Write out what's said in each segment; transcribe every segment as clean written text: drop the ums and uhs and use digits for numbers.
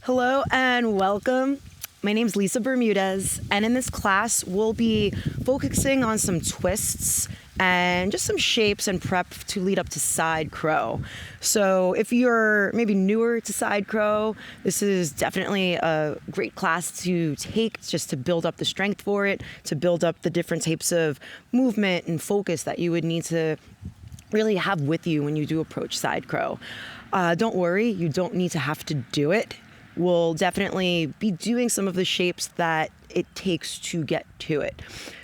Hello and welcome. My name is Lisa Bermudez, and in this class, we'll be focusing on some twists and just some shapes and prep to lead up to side crow. So if you're maybe newer to side crow, this is definitely a great class to take just to build up the strength for it, to build up the different types of movement and focus that you would need to really have with you when you do approach side crow. Don't worry, you don't need to have to do it. We'll definitely be doing some of the shapes that it takes to get to it.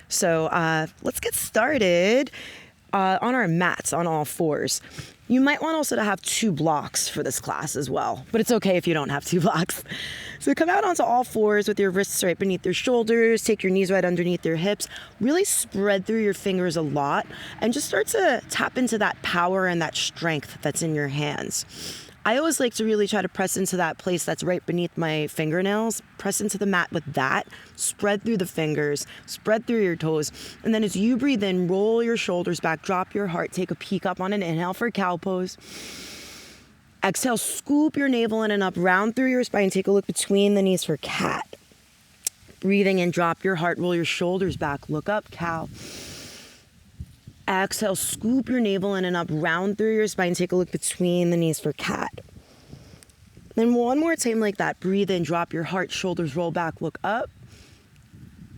So let's get started on our mats on all fours. You might want also to have 2 blocks for this class as well, but it's okay if you don't have 2 blocks. So come out onto all fours with your wrists right beneath your shoulders, take your knees right underneath your hips, really spread through your fingers a lot, and just start to tap into that power and that strength that's in your hands. I always like to really try to press into that place that's right beneath my fingernails, press into the mat with that, spread through the fingers, spread through your toes, and then as you breathe in, roll your shoulders back, drop your heart, take a peek up on an inhale for cow pose. Exhale, scoop your navel in and up, round through your spine, take a look between the knees for cat. Breathing in, drop your heart, roll your shoulders back, look up, cow. Exhale, scoop your navel in and up, round through your spine, take a look between the knees for cat. Then one more time like that, breathe in, drop your heart, shoulders roll back, look up.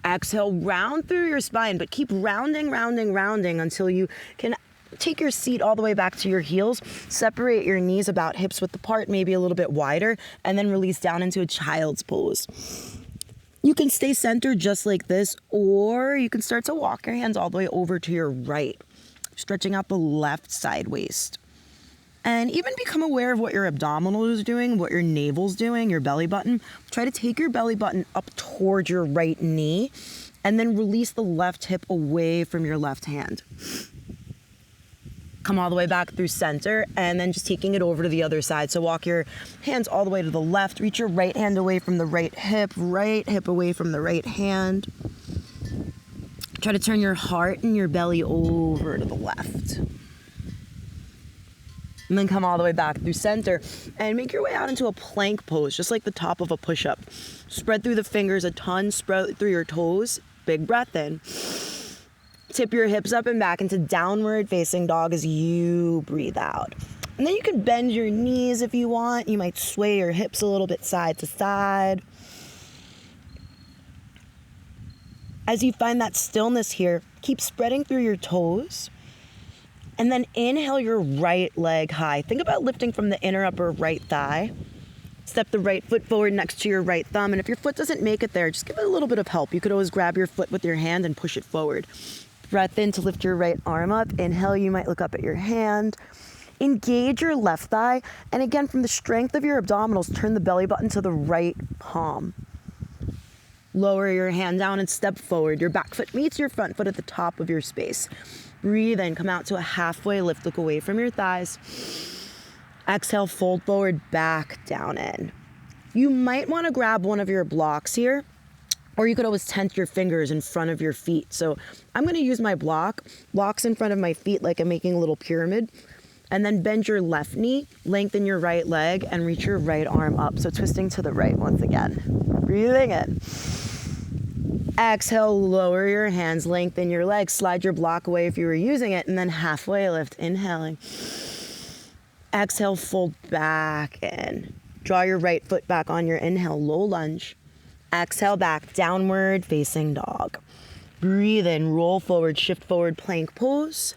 Exhale, round through your spine, but keep rounding until you can take your seat all the way back to your heels, separate your knees about hips width apart, maybe a little bit wider, and then release down into a child's pose. You can stay centered just like this, or you can start to walk your hands all the way over to your right, stretching out the left side waist. And even become aware of what your abdominal is doing, what your navel's doing, your belly button. Try to take your belly button up towards your right knee, and then release the left hip away from your left hand. Come all the way back through center, and then just taking it over to the other side. So walk your hands all the way to the left, reach your right hand away from the right hip away from the right hand. Try to turn your heart and your belly over to the left. And then come all the way back through center and make your way out into a plank pose, just like the top of a push-up. Spread through the fingers a ton, spread through your toes, big breath in. Tip your hips up and back into downward facing dog as you breathe out. And then you can bend your knees if you want. You might sway your hips a little bit side to side. As you find that stillness here, keep spreading through your toes. And then inhale your right leg high. Think about lifting from the inner upper right thigh. Step the right foot forward next to your right thumb. And if your foot doesn't make it there, just give it a little bit of help. You could always grab your foot with your hand and push it forward. Breath in to lift your right arm up. Inhale, you might look up at your hand. Engage your left thigh. And again, from the strength of your abdominals, turn the belly button to the right palm. Lower your hand down and step forward. Your back foot meets your front foot at the top of your space. Breathe in, come out to a halfway lift, look away from your thighs. Exhale, fold forward, back down in. You might want to grab one of your blocks here, or you could always tent your fingers in front of your feet. So I'm going to use my blocks in front of my feet like I'm making a little pyramid. And then bend your left knee, lengthen your right leg, and reach your right arm up. So twisting to the right once again. Breathing in. Exhale, lower your hands, lengthen your legs, slide your block away if you were using it, and then halfway lift, inhaling. Exhale, fold back in. Draw your right foot back on your inhale, low lunge. Exhale back, downward facing dog. Breathe in, roll forward, shift forward, plank pose.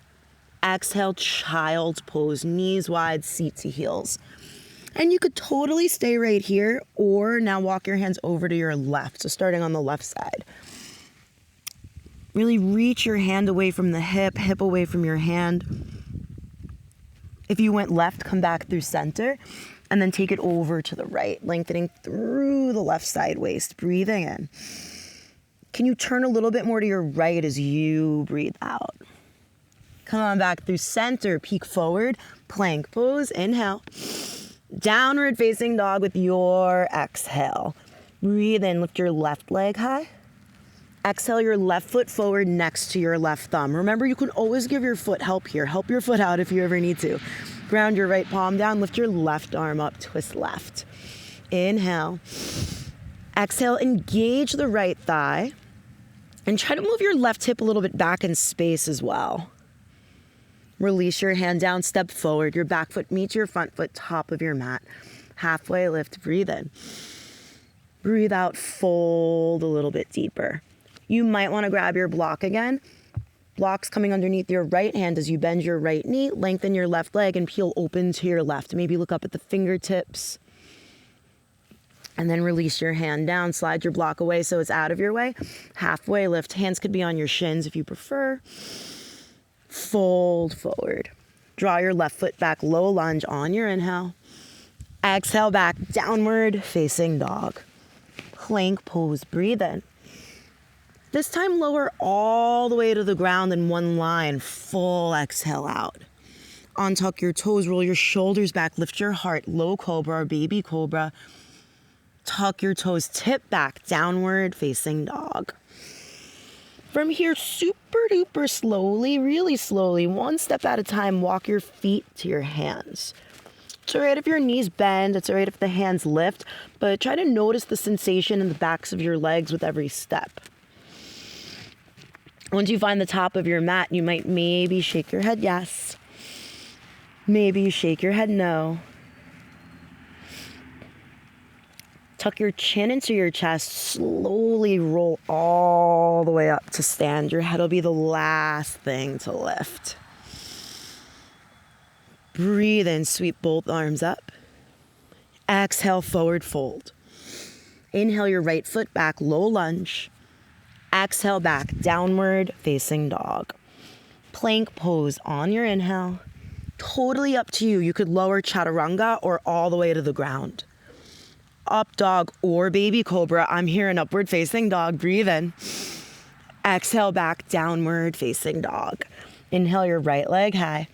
Exhale, child pose, knees wide, seat to heels. And you could totally stay right here, or now walk your hands over to your left. So starting on the left side. Really reach your hand away from the hip away from your hand. If you went left, come back through center, and then take it over to the right, lengthening through the left side waist, breathing in. Can you turn a little bit more to your right as you breathe out? Come on back through center, peek forward, plank pose, inhale. Downward facing dog with your exhale. Breathe in, lift your left leg high. Exhale your left foot forward next to your left thumb. Remember, you can always give your foot help here. Help your foot out if you ever need to. Ground your right palm down, lift your left arm up, twist left. Inhale. Exhale, engage the right thigh. And try to move your left hip a little bit back in space as well. Release your hand down, step forward. Your back foot meets your front foot, top of your mat. Halfway lift, breathe in. Breathe out, fold a little bit deeper. You might want to grab your block again. Block's coming underneath your right hand as you bend your right knee, lengthen your left leg, and peel open to your left. Maybe look up at the fingertips. And then release your hand down, slide your block away so it's out of your way. Halfway lift, hands could be on your shins if you prefer. Fold forward. Draw your left foot back, low lunge on your inhale. Exhale back, downward facing dog. Plank pose, breathe in. This time lower all the way to the ground in one line, full exhale out. Untuck your toes, roll your shoulders back, lift your heart, low cobra or baby cobra. Tuck your toes, tip back, downward facing dog. From here, super duper slowly, really slowly, one step at a time, walk your feet to your hands. It's all right if your knees bend, it's all right if the hands lift, but try to notice the sensation in the backs of your legs with every step. Once you find the top of your mat, you might maybe shake your head yes. Maybe you shake your head no. Tuck your chin into your chest, slowly roll all the way up to stand. Your head will be the last thing to lift. Breathe in, sweep both arms up. Exhale, forward fold. Inhale your right foot back, low lunge. Exhale back, downward facing dog. Plank pose on your inhale. Totally up to you. You could lower chaturanga or all the way to the ground. Up dog or baby cobra. I'm here in upward facing dog. Breathe in. Exhale back, downward facing dog. Inhale your right leg high.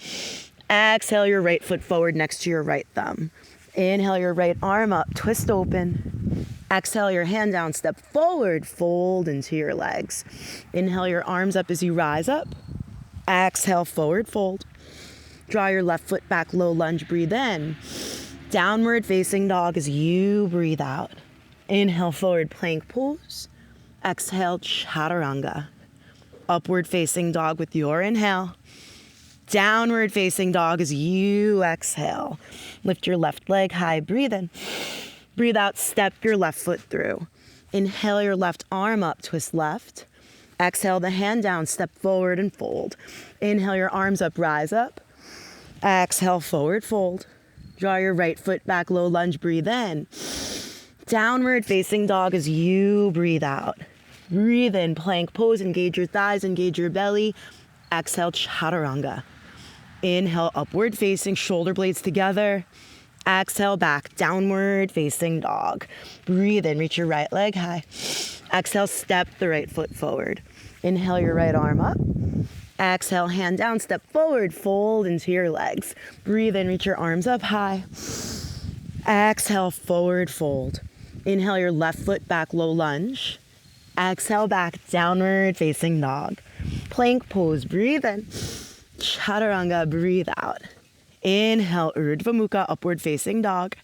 Exhale your right foot forward next to your right thumb. Inhale your right arm up, twist open. Exhale your hand down, step forward, fold into your legs. Inhale your arms up as you rise up. Exhale, forward fold. Draw your left foot back, low lunge, breathe in. Downward facing dog as you breathe out. Inhale, forward plank pose. Exhale, chaturanga. Upward facing dog with your inhale. Downward facing dog as you exhale. Lift your left leg high, breathe in. Breathe out, step your left foot through. Inhale your left arm up, twist left. Exhale the hand down, step forward and fold. Inhale your arms up, rise up. Exhale, forward fold. Draw your right foot back, low lunge, breathe in. Downward facing dog as you breathe out. Breathe in, plank pose, engage your thighs, engage your belly. Exhale, chaturanga. Inhale, upward facing, shoulder blades together. Exhale, back, downward facing dog. Breathe in, reach your right leg high. Exhale, step the right foot forward. Inhale your right arm up. Exhale, hand down, step forward, fold into your legs. Breathe in, reach your arms up high. Exhale, forward fold. Inhale your left foot back, low lunge. Exhale, back, downward facing dog. Plank pose, breathe in. Chaturanga, breathe out. Inhale, Urdhva Mukha, upward facing dog.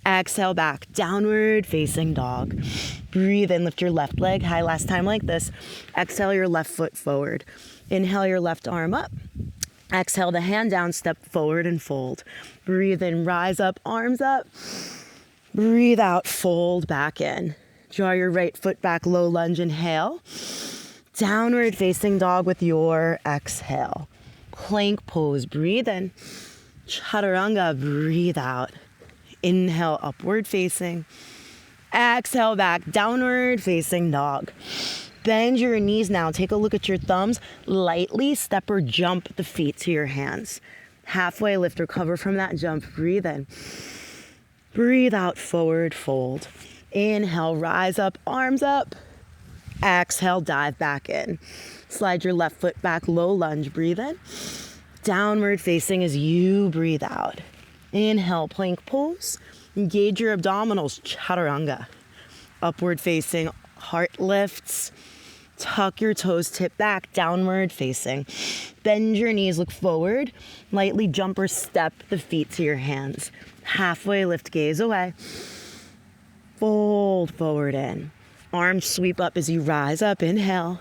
Exhale, back, downward facing dog. Breathe in, lift your left leg high. Last time like this. Exhale your left foot forward. Inhale your left arm up. Exhale the hand down, step forward and fold. Breathe in, rise up, arms up. Breathe out, fold back in. Draw your right foot back, low lunge, inhale. Downward facing dog with your exhale. Plank pose, breathe in. Chaturanga, breathe out. Inhale, upward facing. Exhale back, downward facing dog. Bend your knees now. Take a look at your thumbs. Lightly step or jump the feet to your hands. Halfway lift, recover from that jump. Breathe in. Breathe out, forward fold. Inhale, rise up, arms up. Exhale, dive back in. Slide your left foot back, low lunge, breathe in. Downward facing as you breathe out. Inhale, plank pose. Engage your abdominals, chaturanga. Upward facing, heart lifts. Tuck your toes, tip back, downward facing. Bend your knees, look forward. Lightly jump or step the feet to your hands. Halfway lift, gaze away. forward in. Arms sweep up as you rise up. Inhale.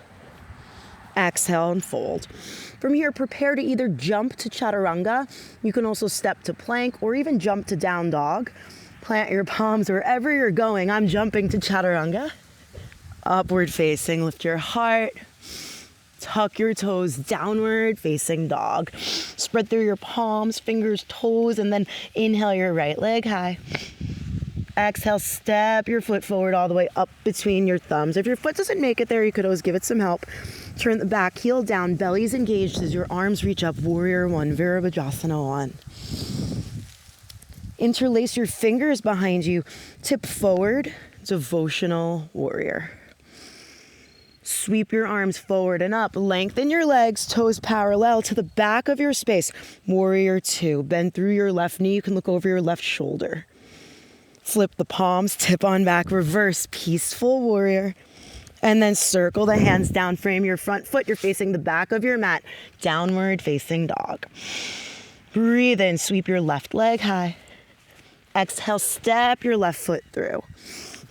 Exhale and fold. From here, prepare to either jump to chaturanga. You can also step to plank or even jump to down dog. Plant your palms wherever you're going. I'm jumping to chaturanga. Upward facing, lift your heart. Tuck your toes, downward facing dog. Spread through your palms, fingers, toes, and then inhale your right leg high. Exhale, step your foot forward all the way up between your thumbs. If your foot doesn't make it there, you could always give it some help. Turn the back heel down, belly's engaged as your arms reach up. Warrior one, Virabhajasana one. Interlace your fingers behind you. Tip forward, devotional warrior. Sweep your arms forward and up. Lengthen your legs, toes parallel to the back of your space. Warrior two. Bend through your left knee. You can look over your left shoulder. Flip the palms, tip on back, reverse, peaceful warrior. And then circle the hands down, frame your front foot. You're facing the back of your mat. Downward facing dog. Breathe in, sweep your left leg high. Exhale, step your left foot through.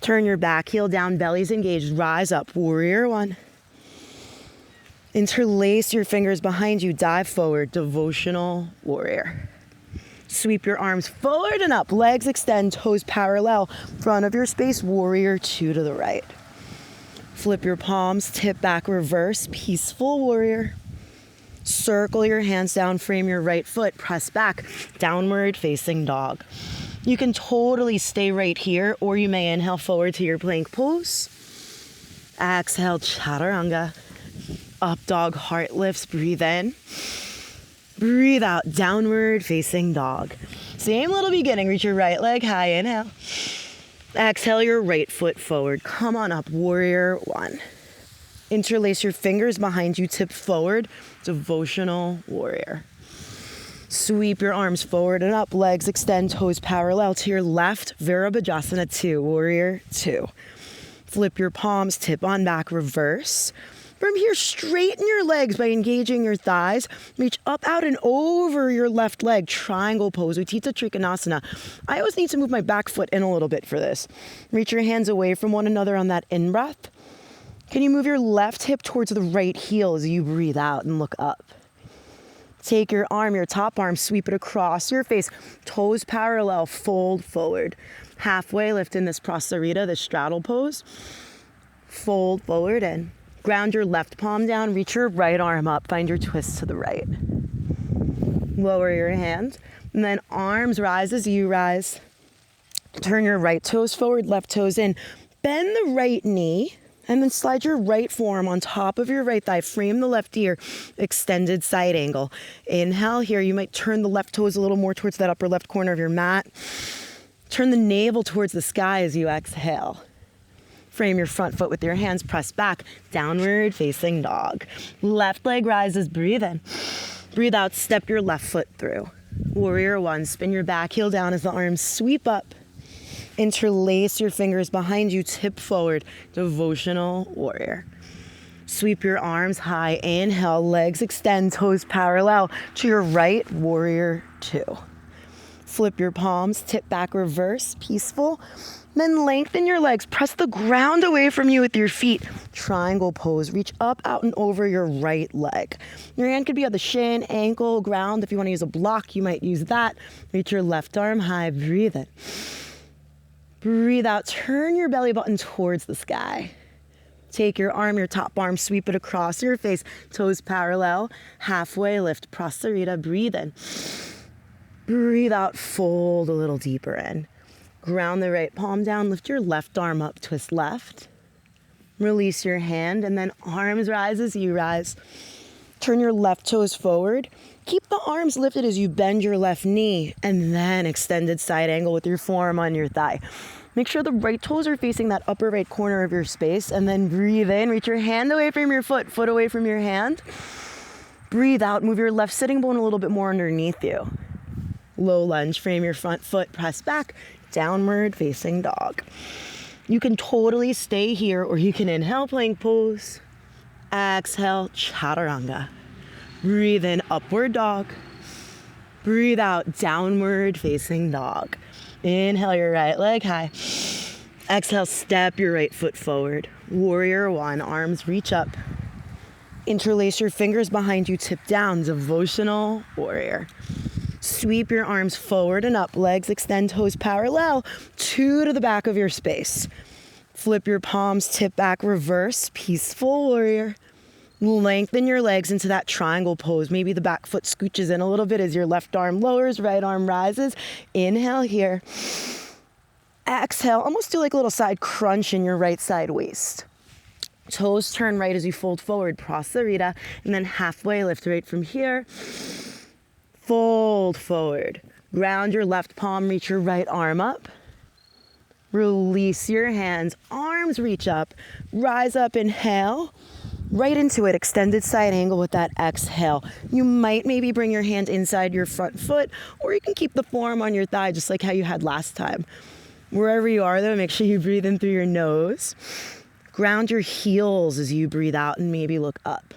Turn your back heel down, belly's engaged. Rise up, warrior one. Interlace your fingers behind you. Dive forward, devotional warrior. Sweep your arms forward and up. Legs extend, toes parallel. Front of your space, warrior two to the right. Flip your palms, tip back, reverse, peaceful warrior. Circle your hands down, frame your right foot, press back, downward facing dog. You can totally stay right here, or you may inhale forward to your plank pose. Exhale, chaturanga. Up dog, heart lifts, breathe in. Breathe out, downward facing dog. Same little beginning, reach your right leg high, inhale. Exhale your right foot forward. Come on up, warrior one. Interlace your fingers behind you, tip forward, devotional warrior. Sweep your arms forward and up, legs extend, toes parallel to your left, Virabhajasana two, warrior two. Flip your palms, tip on back, reverse. From here, straighten your legs by engaging your thighs. Reach up, out, and over your left leg. Triangle pose, Utthita Trikonasana. I always need to move my back foot in a little bit for this. Reach your hands away from one another on that in-breath. Can you move your left hip towards the right heel as you breathe out and look up? Take your arm, your top arm, sweep it across your face. Toes parallel, fold forward. Halfway lift in this Prasarita, this straddle pose. Fold forward in. Ground your left palm down, reach your right arm up, find your twist to the right. Lower your hand, and then arms rise as you rise. Turn your right toes forward, left toes in. Bend the right knee, and then slide your right forearm on top of your right thigh. Frame the left ear, extended side angle. Inhale here, you might turn the left toes a little more towards that upper left corner of your mat. Turn the navel towards the sky as you exhale. Frame your front foot with your hands, press back, downward facing dog. Left leg rises, breathe in. Breathe out, step your left foot through. Warrior one, spin your back heel down as the arms sweep up. Interlace your fingers behind you, tip forward, devotional warrior. Sweep your arms high, inhale, legs extend, toes parallel to your right, warrior two. Flip your palms, tip back, reverse, peaceful. Then lengthen your legs, press the ground away from you with your feet. Triangle pose, reach up, out, and over your right leg. Your hand could be on the shin, ankle, ground. If you want to use a block, you might use that. Reach your left arm high, breathe in. Breathe out, turn your belly button towards the sky. Take your arm, your top arm, sweep it across your face, toes parallel, halfway lift, Prasarita, breathe in. Breathe out, fold a little deeper in. Ground the right palm down, lift your left arm up, twist left. Release your hand, and then arms rise as you rise. Turn your left toes forward. Keep the arms lifted as you bend your left knee, and then extended side angle with your forearm on your thigh. Make sure the right toes are facing that upper right corner of your space, and then breathe in. Reach your hand away from your foot away from your hand. Breathe out, move your left sitting bone a little bit more underneath you. Low lunge, frame your front foot, press back, downward facing dog. You can totally stay here, or you can inhale, plank pose. Exhale, chaturanga. Breathe in, upward dog. Breathe out, downward facing dog. Inhale your right leg high. Exhale, step your right foot forward. Warrior one, arms reach up. Interlace your fingers behind you, tip down, devotional warrior. Sweep your arms forward and up, legs extend, toes parallel, 2 to the back of your space. Flip your palms, tip back, reverse, peaceful warrior. Lengthen your legs into that triangle pose. Maybe the back foot scooches in a little bit as your left arm lowers, right arm rises. Inhale here. Exhale, almost do like a little side crunch in your right side waist. Toes turn right as you fold forward, prasarita, and then halfway lift right from here. Fold forward. Ground your left palm, reach your right arm up. Release your hands, arms reach up, rise up, inhale. Right into it, extended side angle with that exhale. You might maybe bring your hand inside your front foot, or you can keep the forearm on your thigh, just like how you had last time. Wherever you are though, make sure you breathe in through your nose. Ground your heels as you breathe out and maybe look up.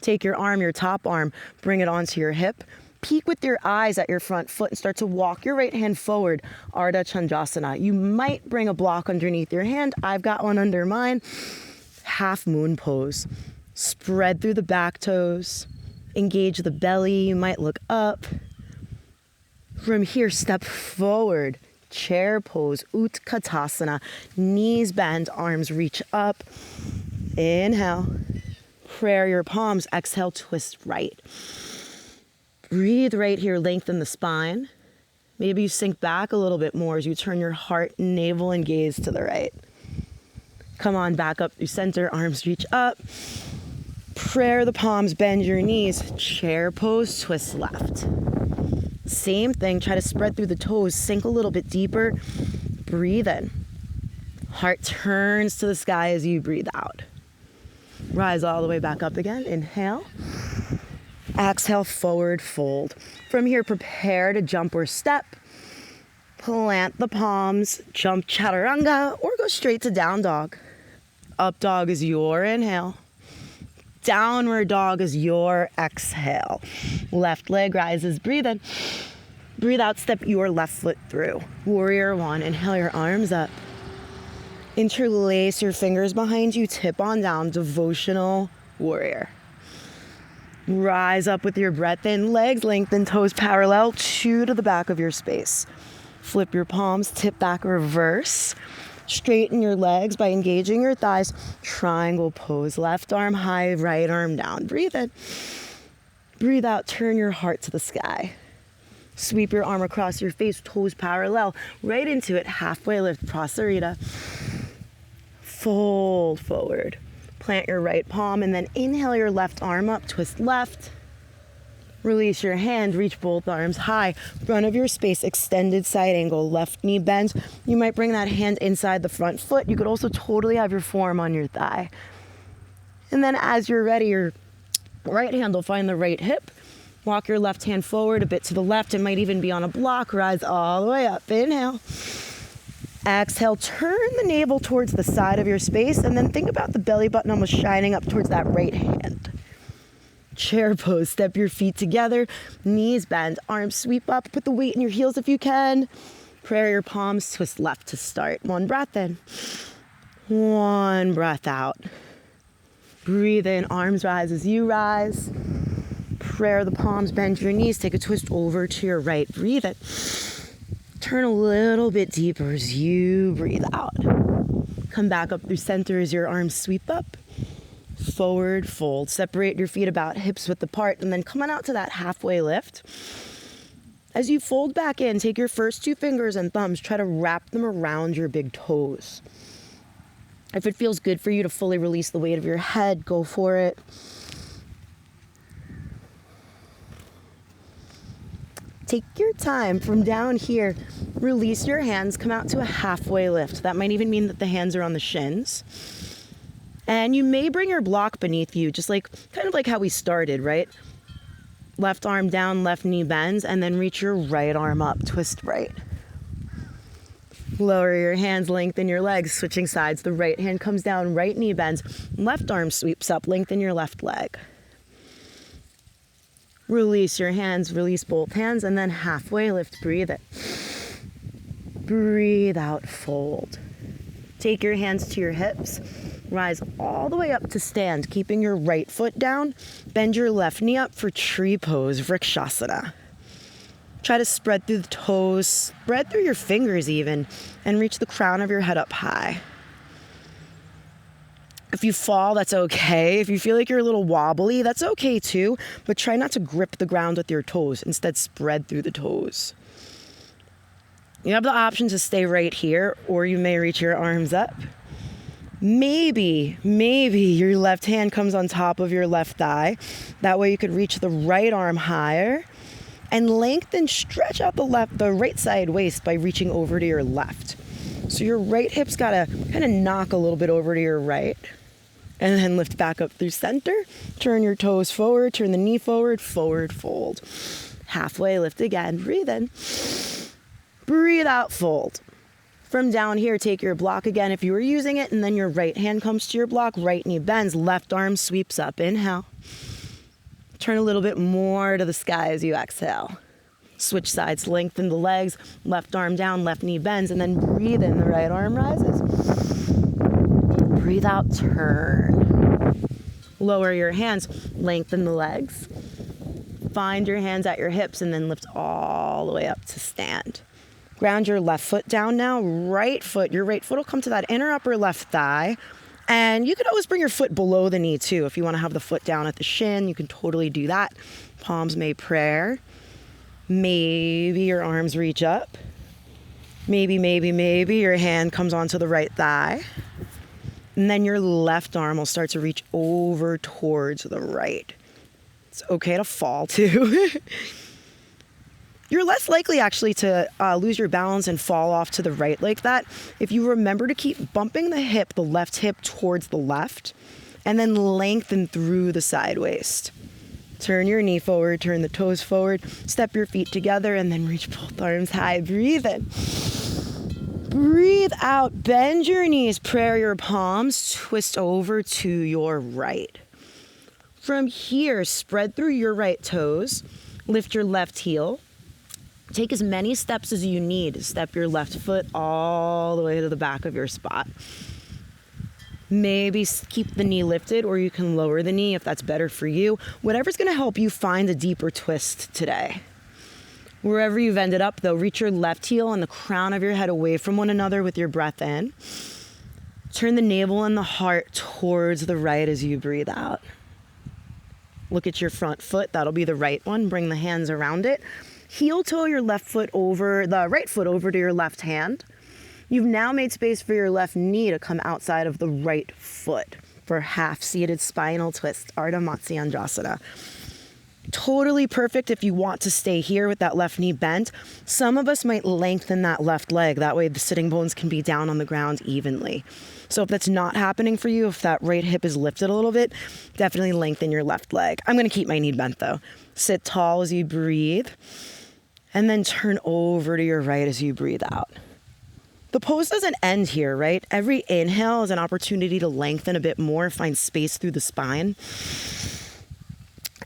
Take your arm, your top arm, bring it onto your hip. Peek with your eyes at your front foot and start to walk your right hand forward, Ardha Chandrasana. You might bring a block underneath your hand. I've got one under mine. Half moon pose. Spread through the back toes. Engage the belly. You might look up. From here, step forward. Chair pose, Utkatasana. Knees bend, arms reach up. Inhale. Prayer your palms. Exhale, twist right. Breathe right here, lengthen the spine. Maybe you sink back a little bit more as you turn your heart, navel, and gaze to the right. Come on, back up through center, arms reach up. Prayer the palms, bend your knees. Chair pose, twist left. Same thing, try to spread through the toes, sink a little bit deeper. Breathe in. Heart turns to the sky as you breathe out. Rise all the way back up again, inhale. Exhale, forward fold. From here, prepare to jump or step. Plant the palms, jump chaturanga, or go straight to down dog. Up dog is your inhale. Downward dog is your exhale. Left leg rises, breathe in. Breathe out, step your left foot through. Warrior one, inhale your arms up. Interlace your fingers behind you, tip on down, devotional warrior. Rise up with your breath in, legs lengthen, toes parallel, 2 to the back of your space. Flip your palms, tip back, reverse. Straighten your legs by engaging your thighs. Triangle pose, left arm high, right arm down. Breathe in. Breathe out, turn your heart to the sky. Sweep your arm across your face, toes parallel, right into it, halfway lift, prasarita. Fold forward. Plant your right palm and then inhale your left arm up, twist left. Release your hand, reach both arms high, front of your space, extended side angle, left knee bends. You might bring that hand inside the front foot. You could also totally have your forearm on your thigh. And then as you're ready, your right hand will find the right hip. Walk your left hand forward a bit to the left. It might even be on a block. Rise all the way up. Inhale. Exhale, turn the navel towards the side of your space and then think about the belly button almost shining up towards that right hand. Chair pose, step your feet together, knees bend, arms sweep up, put the weight in your heels if you can. Prayer your palms, twist left to start. 1 breath in, 1 breath out. Breathe in, arms rise as you rise. Prayer the palms, bend your knees, take a twist over to your right. Breathe in. Turn a little bit deeper as you breathe out. Come back up through center as your arms sweep up. Forward fold. Separate your feet about hips width apart and then come on out to that halfway lift. As you fold back in, take your first 2 fingers and thumbs, try to wrap them around your big toes. If it feels good for you to fully release the weight of your head, go for it. Take your time from down here. Release your hands, come out to a halfway lift. That might even mean that the hands are on the shins. And you may bring your block beneath you, just like, kind of like how we started, right? Left arm down, left knee bends, and then reach your right arm up, twist right. Lower your hands, lengthen your legs, switching sides. The right hand comes down, right knee bends, left arm sweeps up, lengthen your left leg. Release your hands, release both hands, and then halfway lift, breathe it. Breathe out, fold. Take your hands to your hips. Rise all the way up to stand, keeping your right foot down. Bend your left knee up for tree pose, Vrikshasana. Try to spread through the toes, spread through your fingers even, and reach the crown of your head up high. If you fall, that's okay. If you feel like you're a little wobbly, that's okay too, but try not to grip the ground with your toes. Instead, spread through the toes. You have the option to stay right here, or you may reach your arms up. Maybe your left hand comes on top of your left thigh. That way you could reach the right arm higher and lengthen, stretch out the right side waist by reaching over to your left. So your right hip's gotta kind of knock a little bit over to your right. And then lift back up through center. Turn your toes forward, turn the knee forward, forward fold. Halfway lift again, breathe in. Breathe out, fold. From down here, take your block again if you were using it, and then your right hand comes to your block, right knee bends, left arm sweeps up, inhale. Turn a little bit more to the sky as you exhale. Switch sides, lengthen the legs, left arm down, left knee bends, and then breathe in, the right arm rises. Breathe out, turn. Lower your hands, lengthen the legs. Find your hands at your hips and then lift all the way up to stand. Ground your left foot down now, your right foot will come to that inner upper left thigh. And you could always bring your foot below the knee too. If you want to have the foot down at the shin, you can totally do that. Palms may prayer. Maybe your arms reach up. Maybe your hand comes onto the right thigh. And then your left arm will start to reach over towards the right. It's okay to fall too. You're less likely actually to lose your balance and fall off to the right like that if you remember to keep bumping the left hip towards the left, and then lengthen through the side waist. Turn your knee forward, turn the toes forward, step your feet together, and then reach both arms high. Breathe in. Breathe out, bend your knees, prayer your palms, twist over to your right. From here, spread through your right toes, lift your left heel. Take as many steps as you need. Step your left foot all the way to the back of your spot. Maybe keep the knee lifted, or you can lower the knee if that's better for you. Whatever's gonna help you find a deeper twist today. Wherever you've ended up though, reach your left heel and the crown of your head away from one another with your breath in. Turn the navel and the heart towards the right as you breathe out. Look at your front foot, that'll be the right one. Bring the hands around it. Heel toe your right foot over to your left hand. You've now made space for your left knee to come outside of the right foot for half-seated spinal twist, Ardha Matsyendrasana. Totally perfect if you want to stay here with that left knee bent. Some of us might lengthen that left leg. That way the sitting bones can be down on the ground evenly. So if that's not happening for you, if that right hip is lifted a little bit, definitely lengthen your left leg. I'm gonna keep my knee bent though. Sit tall as you breathe, and then turn over to your right as you breathe out. The pose doesn't end here, right? Every inhale is an opportunity to lengthen a bit more, find space through the spine.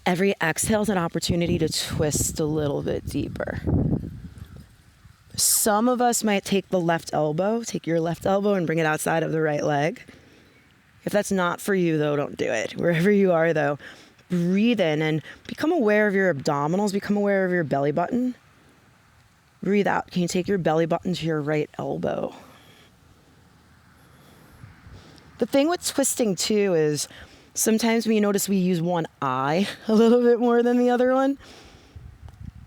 Every exhale is an opportunity to twist a little bit deeper. Some of us might take your left elbow and bring it outside of the right leg. If that's not for you though, don't do it. Wherever you are though, breathe in and become aware of your abdominals, become aware of your belly button. Breathe out. Can you take your belly button to your right elbow? The thing with twisting too is sometimes we notice we use one eye a little bit more than the other one.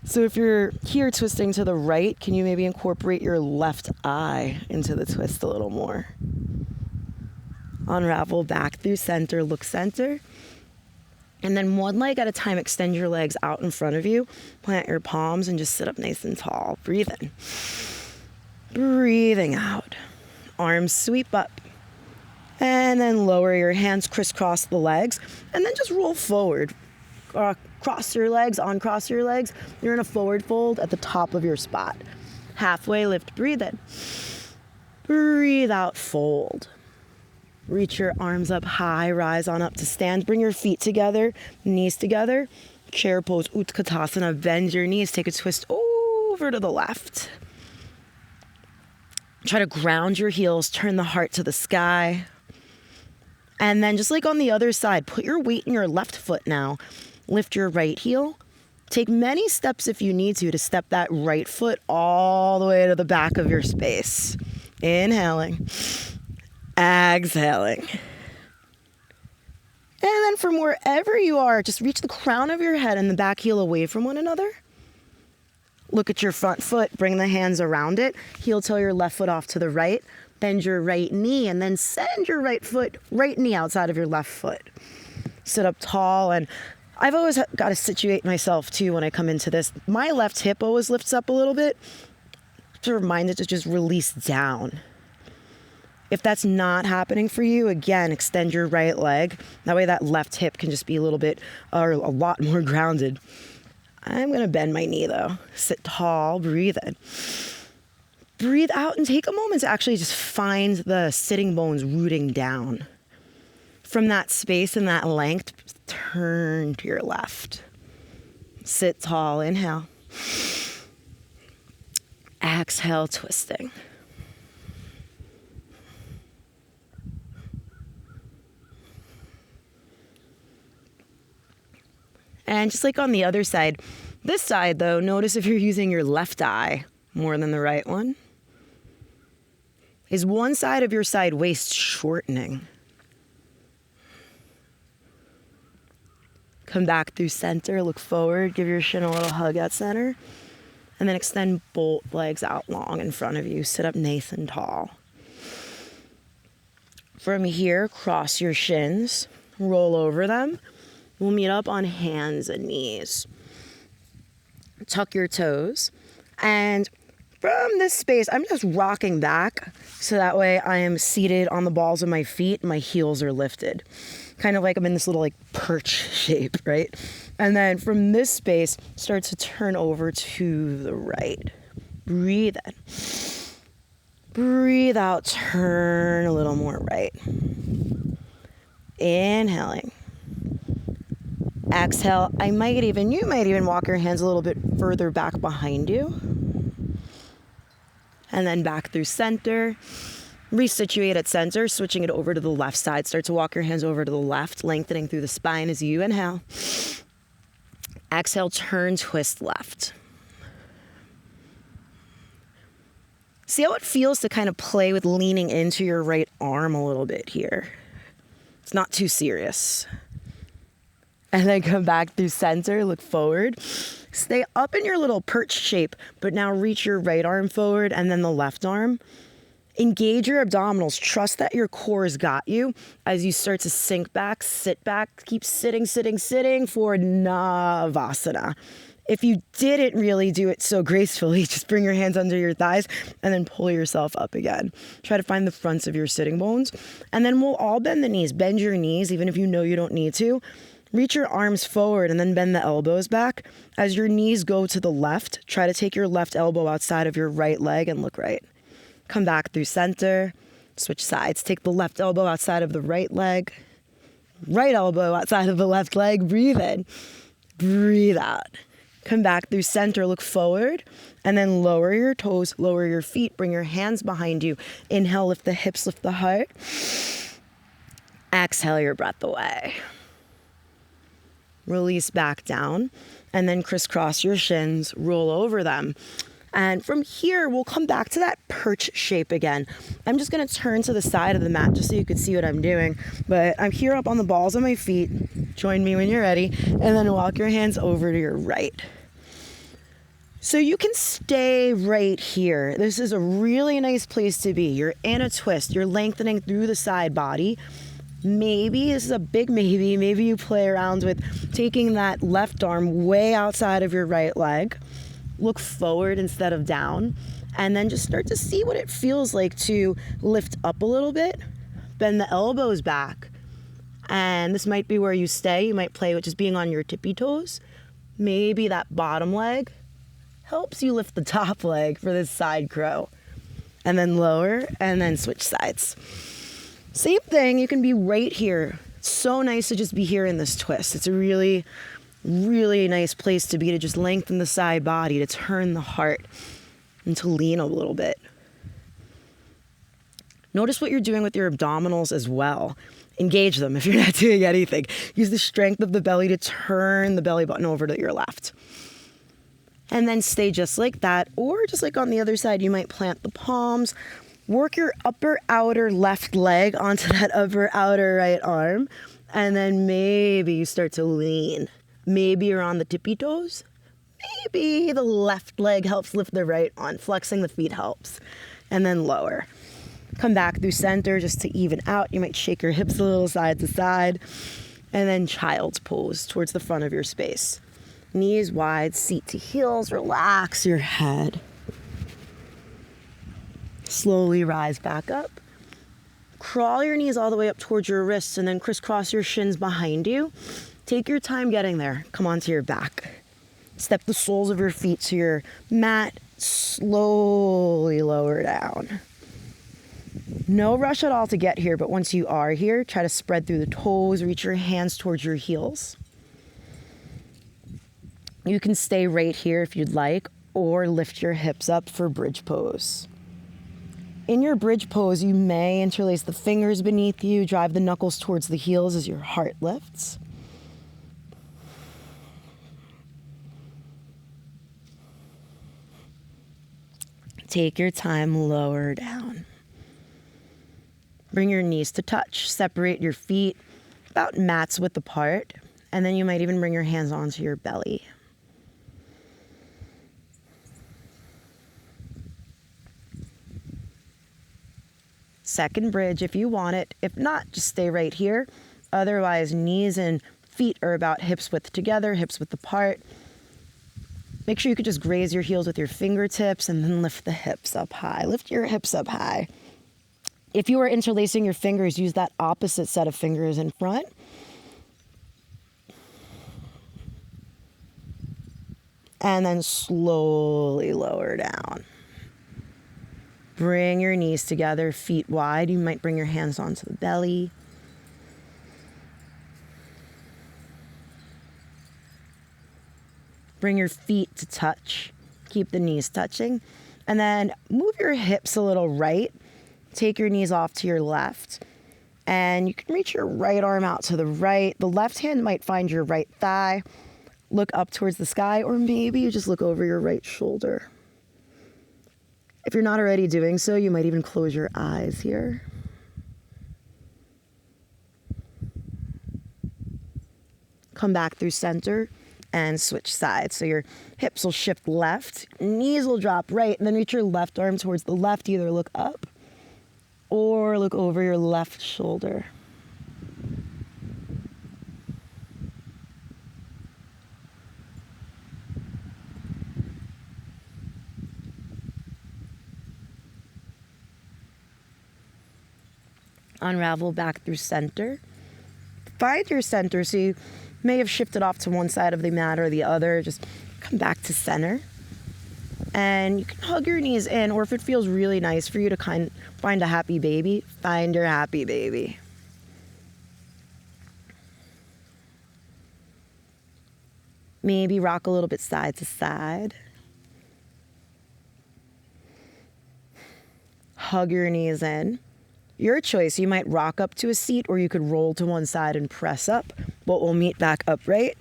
So if you're here twisting to the right, can you maybe incorporate your left eye into the twist a little more? Unravel back through center, look center. And then one leg at a time, extend your legs out in front of you. Plant your palms and just sit up nice and tall. Breathe in. Breathing out. Arms sweep up. And then lower your hands, crisscross the legs. And then just roll forward. Cross your legs, uncross your legs. You're in a forward fold at the top of your spot. Halfway lift, breathe in. Breathe out, fold. Reach your arms up high, rise on up to stand. Bring your feet together, knees together. Chair pose, Utkatasana. Bend your knees, take a twist over to the left. Try to ground your heels, turn the heart to the sky. And then just like on the other side, put your weight in your left foot now. Lift your right heel. Take many steps if you need to step that right foot all the way to the back of your space. Inhaling, exhaling. And then from wherever you are, just reach the crown of your head and the back heel away from one another. Look at your front foot, bring the hands around it. Heel toe your left foot off to the right. Bend your right knee and then send your right knee outside of your left foot. Sit up tall, and I've always got to situate myself too when I come into this. My left hip always lifts up a little bit to remind it to just release down. If that's not happening for you, again, extend your right leg. That way that left hip can just be a little bit or a lot more grounded. I'm going to bend my knee though. Sit tall, breathe in. Breathe out and take a moment to actually just find the sitting bones rooting down. From that space and that length, turn to your left. Sit tall, inhale. Exhale, twisting. And just like on the other side, this side though, notice if you're using your left eye more than the right one. Is one side of your side waist shortening? Come back through center, look forward, give your shin a little hug at center, and then extend both legs out long in front of you. Sit up nice and tall. From here, cross your shins, roll over them. We'll meet up on hands and knees. Tuck your toes. And from this space, I'm just rocking back so that way I am seated on the balls of my feet. My heels are lifted. Kind of like I'm in this little like perch shape, right? And then from this space, start to turn over to the right. Breathe in. Breathe out, turn a little more right. Inhaling. Exhale. You might even walk your hands a little bit further back behind you. And then back through center. Resituate at center, switching it over to the left side. Start to walk your hands over to the left, lengthening through the spine as you inhale. Exhale, turn, twist left. See how it feels to kind of play with leaning into your right arm a little bit here. It's not too serious. And then come back through center, look forward. Stay up in your little perch shape, but now reach your right arm forward and then the left arm. Engage your abdominals. Trust that your core has got you as you start to sink back, sit back, keep sitting for Savasana. If you didn't really do it so gracefully, just bring your hands under your thighs and then pull yourself up again. Try to find the fronts of your sitting bones. And then we'll all bend the knees. Bend your knees, even if you know you don't need to. Reach your arms forward and then bend the elbows back. As your knees go to the left, try to take your left elbow outside of your right leg and look right. Come back through center, switch sides. Take the left elbow outside of the right leg, right elbow outside of the left leg. Breathe in, breathe out. Come back through center, look forward, and then lower your toes, lower your feet, bring your hands behind you. Inhale, lift the hips, lift the heart. Exhale your breath away. Release back down, and then crisscross your shins, roll over them. And from here, we'll come back to that perch shape again. I'm just gonna turn to the side of the mat just so you can see what I'm doing. But I'm here up on the balls of my feet. Join me when you're ready. And then walk your hands over to your right. So you can stay right here. This is a really nice place to be. You're in a twist. You're lengthening through the side body. Maybe, this is a big maybe you play around with taking that left arm way outside of your right leg. Look forward instead of down, and then just start to see what it feels like to lift up a little bit, bend the elbows back, and this might be where you stay. You might play with just being on your tippy toes. Maybe that bottom leg helps you lift the top leg for this side crow, and then lower, and then switch sides. Same thing, you can be right here. It's so nice to just be here in this twist. It's a really nice place to be, to just lengthen the side body, to turn the heart, and to lean a little bit. Notice what you're doing with your abdominals as well. Engage them if you're not doing anything. Use the strength of the belly to turn the belly button over to your left. And then stay just like that, or just like on the other side, you might plant the palms, work your upper outer left leg onto that upper outer right arm, and then maybe you start to lean. Maybe you're on the tippy toes. Maybe the left leg helps lift the right one. Flexing the feet helps. And then lower. Come back through center just to even out. You might shake your hips a little side to side. And then child's pose towards the front of your space. Knees wide, seat to heels. Relax your head. Slowly rise back up. Crawl your knees all the way up towards your wrists and then crisscross your shins behind you. Take your time getting there. Come onto your back. Step the soles of your feet to your mat. Slowly lower down. No rush at all to get here, but once you are here, try to spread through the toes, reach your hands towards your heels. You can stay right here if you'd like, or lift your hips up for bridge pose. In your bridge pose, you may interlace the fingers beneath you, drive the knuckles towards the heels as your heart lifts. Take your time, lower down. Bring your knees to touch. Separate your feet about mats width apart. And then you might even bring your hands onto your belly. Second bridge if you want it. If not, just stay right here. Otherwise, knees and feet are about hips width together, hips width apart. Make sure you could just graze your heels with your fingertips and then lift the hips up high. Lift your hips up high. If you are interlacing your fingers, use that opposite set of fingers in front. And then slowly lower down. Bring your knees together, feet wide. You might bring your hands onto the belly. Bring your feet to touch. Keep the knees touching. And then move your hips a little right. Take your knees off to your left. And you can reach your right arm out to the right. The left hand might find your right thigh. Look up towards the sky, or maybe you just look over your right shoulder. If you're not already doing so, you might even close your eyes here. Come back through center and switch sides. So your hips will shift left, knees will drop right, and then reach your left arm towards the left. Either look up or look over your left shoulder. Unravel back through center. Find your center. So you may have shifted off to one side of the mat or the other. Just come back to center. And you can hug your knees in, or if it feels really nice for you to find a happy baby, find your happy baby. Maybe rock a little bit side to side. Hug your knees in. Your choice. You might rock up to a seat, or you could roll to one side and press up, but we'll meet back upright.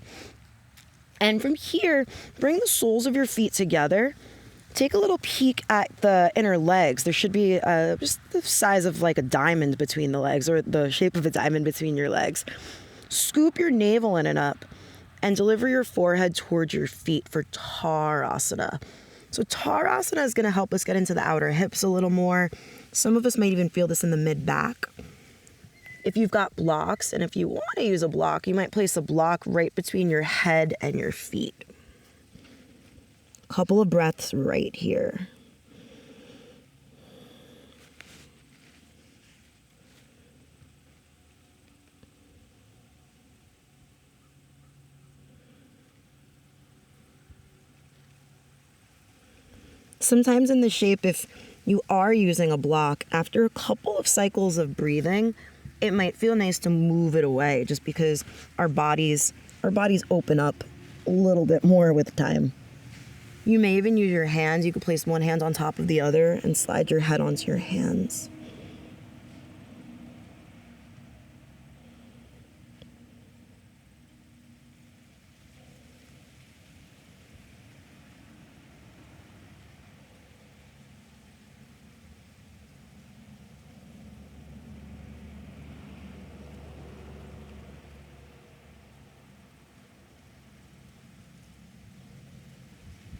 And from here, bring the soles of your feet together. Take a little peek at the inner legs. There should be just the size of like a diamond between the legs, or the shape of a diamond between your legs. Scoop your navel in and up, and deliver your forehead towards your feet for Tarasana. So Tarasana is going to help us get into the outer hips a little more. Some of us might even feel this in the mid-back. If you've got blocks, and if you want to use a block, you might place a block right between your head and your feet. Couple of breaths right here. Sometimes in the shape, if you are using a block, after a couple of cycles of breathing, it might feel nice to move it away, just because our bodies open up a little bit more with time. You may even use your hands. You could place one hand on top of the other and slide your head onto your hands.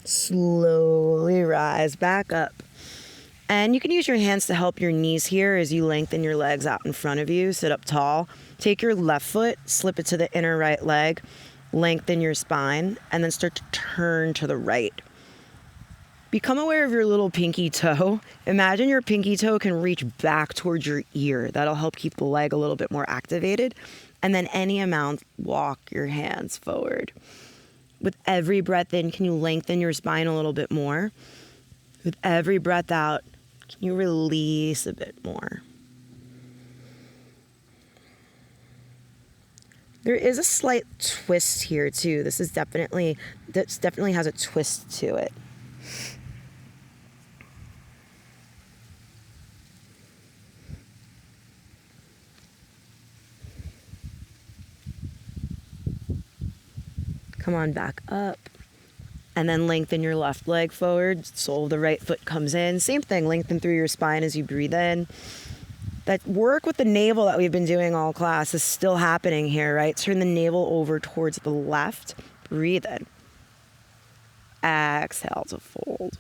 Slowly rise back up. And you can use your hands to help your knees here as you lengthen your legs out in front of you. Sit up tall. Take your left foot, slip it to the inner right leg, lengthen your spine, and then start to turn to the right. Become aware of your little pinky toe. Imagine your pinky toe can reach back towards your ear. That'll help keep the leg a little bit more activated. And then any amount, walk your hands forward. With every breath in, can you lengthen your spine a little bit more? With every breath out, can you release a bit more? There is a slight twist here too. This definitely has a twist to it. Come on back up. And then lengthen your left leg forward. Sole of the right foot comes in. Same thing, lengthen through your spine as you breathe in. That work with the navel that we've been doing all class is still happening here, right? Turn the navel over towards the left. Breathe in. Exhale to fold.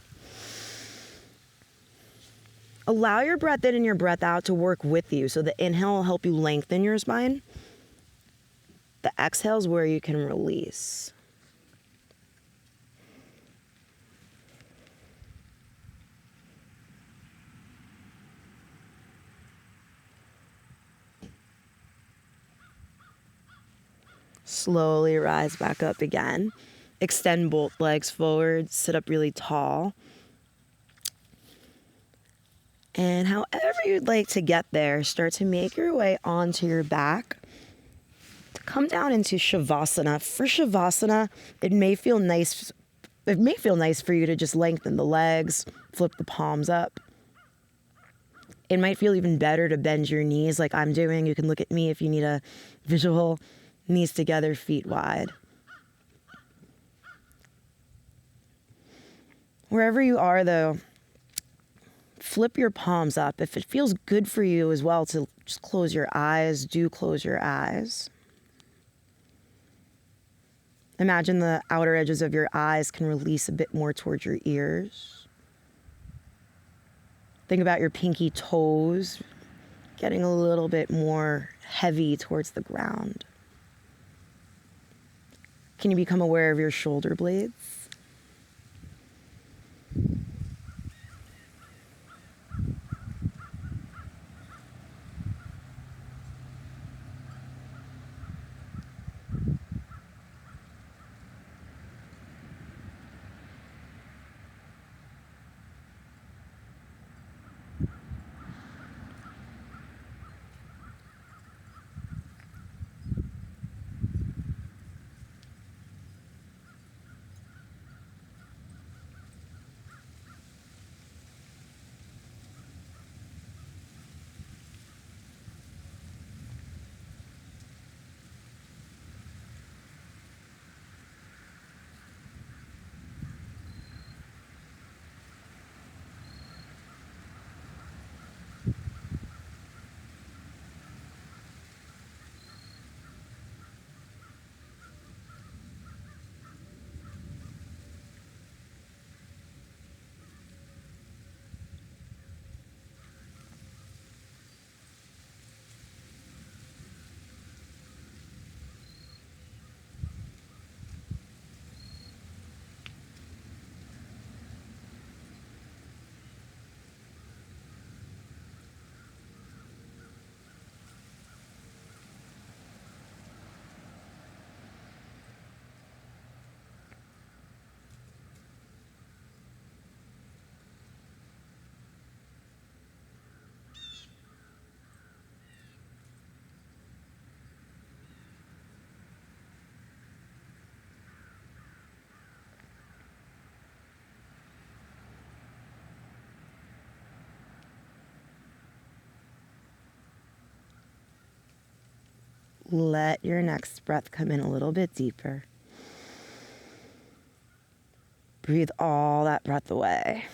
Allow your breath in and your breath out to work with you. So the inhale will help you lengthen your spine. The exhale is where you can release. Slowly rise back up again. Extend both legs forward. Sit up really tall. And however you'd like to get there, start to make your way onto your back. To come down into Savasana. For Savasana, it may feel nice for you to just lengthen the legs, flip the palms up. It might feel even better to bend your knees like I'm doing. You can look at me if you need a visual. Knees together, feet wide. Wherever you are, though, flip your palms up. If it feels good for you as well to just close your eyes, do close your eyes. Imagine the outer edges of your eyes can release a bit more towards your ears. Think about your pinky toes getting a little bit more heavy towards the ground. Can you become aware of your shoulder blades? Let your next breath come in a little bit deeper. Breathe all that breath away.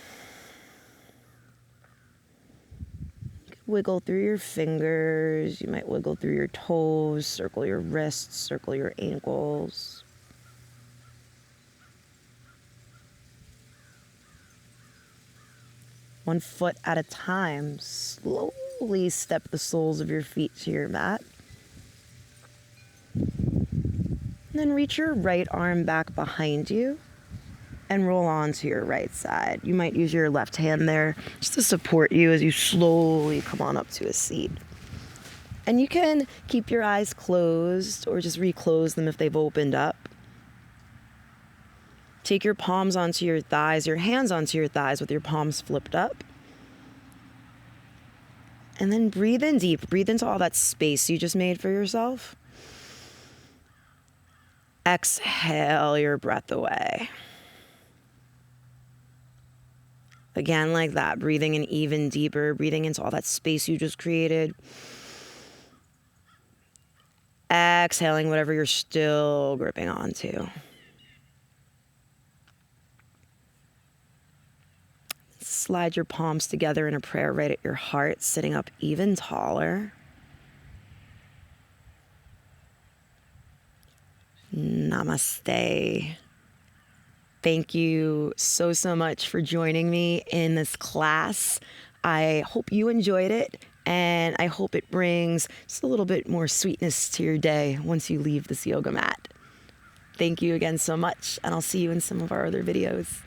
Wiggle through your fingers. You might wiggle through your toes, circle your wrists, circle your ankles. one foot at a time. Slowly step the soles of your feet to your mat. And then reach your right arm back behind you and roll onto your right side. You might use your left hand there just to support you as you slowly come on up to a seat. And you can keep your eyes closed or just reclose them if they've opened up. Take your palms onto your thighs, your hands onto your thighs with your palms flipped up. And then breathe in deep. Breathe into all that space you just made for yourself. Exhale your breath away. Again, like that, breathing in even deeper, breathing into all that space you just created. Exhaling whatever you're still gripping onto. Slide your palms together in a prayer right at your heart, sitting up even taller. Namaste. Thank you so much for joining me in this class. I hope you enjoyed it, and I hope it brings just a little bit more sweetness to your day once you leave this yoga mat. Thank you again so much, and I'll see you in some of our other videos.